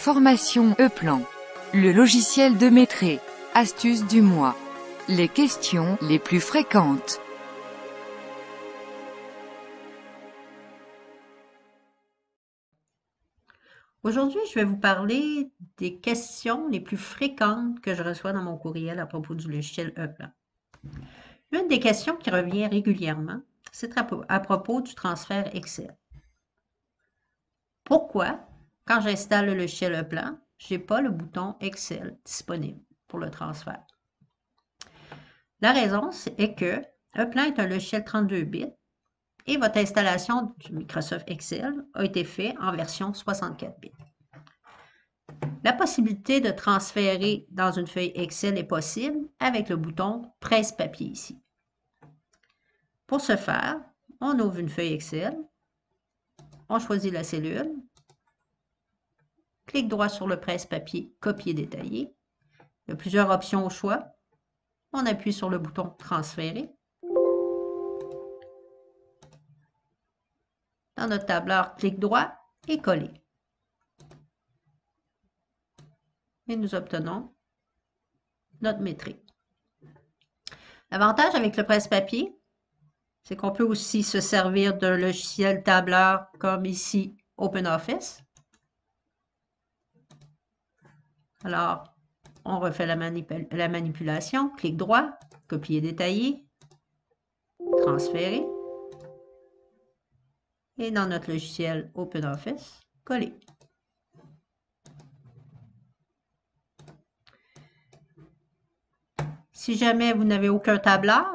Formation E-Plan. Le logiciel de maîtrise. Astuces du mois. Les questions les plus fréquentes. Aujourd'hui, je vais vous parler des questions les plus fréquentes que je reçois dans mon courriel à propos du logiciel E-Plan. Une des questions qui revient régulièrement, c'est à propos du transfert Excel. Pourquoi, quand j'installe le logiciel E-Plan, je n'ai pas le bouton Excel disponible pour le transfert? La raison, est que E-Plan est un logiciel 32 bits et votre installation du Microsoft Excel a été faite en version 64 bits. La possibilité de transférer dans une feuille Excel est possible avec le bouton « Presse-papier » ici. Pour ce faire, on ouvre une feuille Excel, on choisit la cellule, clic droit sur le presse-papier « Copier détaillé ». Il y a plusieurs options au choix. On appuie sur le bouton « Transférer ». Dans notre tableur, clic droit et coller. Et nous obtenons notre maîtrise. L'avantage avec le presse-papier, c'est qu'on peut aussi se servir d'un logiciel tableur comme ici OpenOffice. Alors, on refait la manipulation, clic droit, copier détaillé, transférer. Et dans notre logiciel OpenOffice, coller. Si jamais vous n'avez aucun tableur,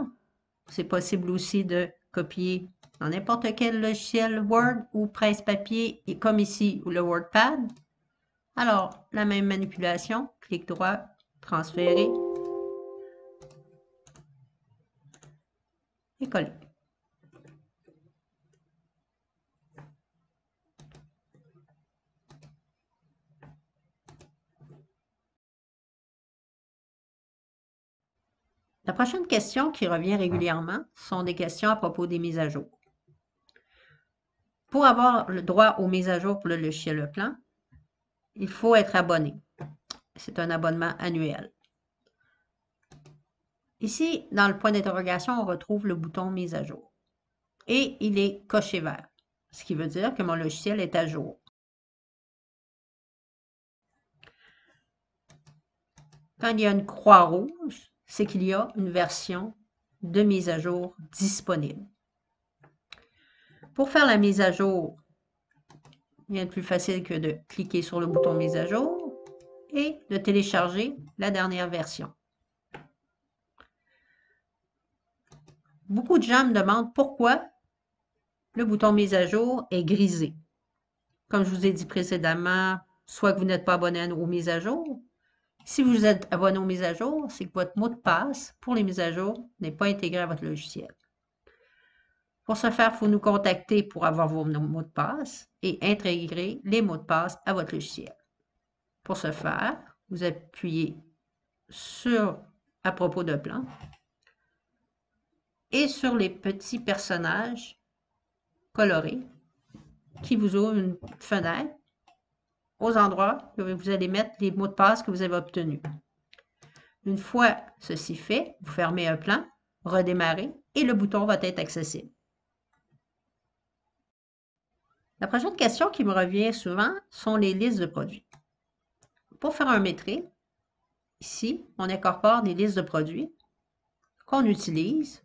c'est possible aussi de copier dans n'importe quel logiciel Word ou presse-papier, comme ici, ou le WordPad. Alors, la même manipulation, clic droit, transférer et coller. La prochaine question qui revient régulièrement sont des questions à propos des mises à jour. Pour avoir le droit aux mises à jour pour le logiciel E-Plan, il faut être abonné. C'est un abonnement annuel. Ici, dans le point d'interrogation, on retrouve le bouton mise à jour. Et il est coché vert, ce qui veut dire que mon logiciel est à jour. Quand il y a une croix rouge, c'est qu'il y a une version de mise à jour disponible. Pour faire la mise à jour, rien de plus facile que de cliquer sur le bouton mise à jour et de télécharger la dernière version. Beaucoup de gens me demandent pourquoi le bouton mise à jour est grisé. Comme je vous ai dit précédemment, soit que vous n'êtes pas abonné aux mises à jour. Si vous êtes abonné aux mises à jour, c'est que votre mot de passe pour les mises à jour n'est pas intégré à votre logiciel. Pour ce faire, il faut nous contacter pour avoir vos mots de passe et intégrer les mots de passe à votre logiciel. Pour ce faire, vous appuyez sur « À propos de plan » et sur les petits personnages colorés qui vous ouvrent une fenêtre aux endroits où vous allez mettre les mots de passe que vous avez obtenus. Une fois ceci fait, vous fermez E-Plan, redémarrez et le bouton va être accessible. La prochaine question qui me revient souvent sont les listes de produits. Pour faire un maîtrise, ici, on incorpore des listes de produits qu'on utilise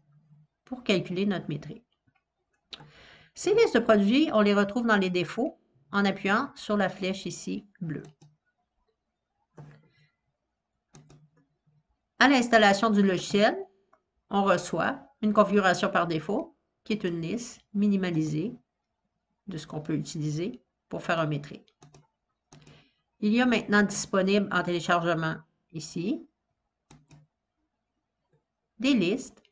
pour calculer notre maîtrise. Ces listes de produits, on les retrouve dans les défauts en appuyant sur la flèche ici bleue. À l'installation du logiciel, on reçoit une configuration par défaut qui est une liste minimalisée de ce qu'on peut utiliser pour faire un maîtrise. Il y a maintenant disponible en téléchargement ici des listes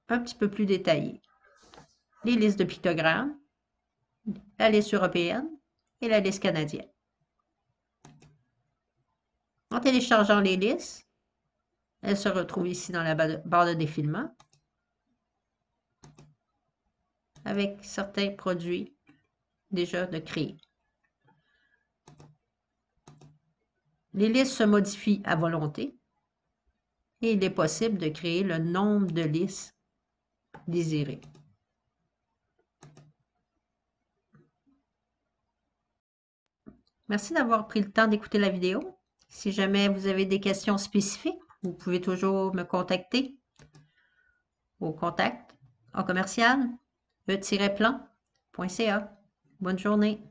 un petit peu plus détaillées. Les listes de pictogrammes, la liste européenne et la liste canadienne. En téléchargeant les listes, elles se retrouvent ici dans la barre de défilement avec certains produits déjà de créer. Les listes se modifient à volonté et il est possible de créer le nombre de listes désirées. Merci d'avoir pris le temps d'écouter la vidéo. Si jamais vous avez des questions spécifiques, vous pouvez toujours me contacter au contact en commercial e-plan.ca. Bonne journée.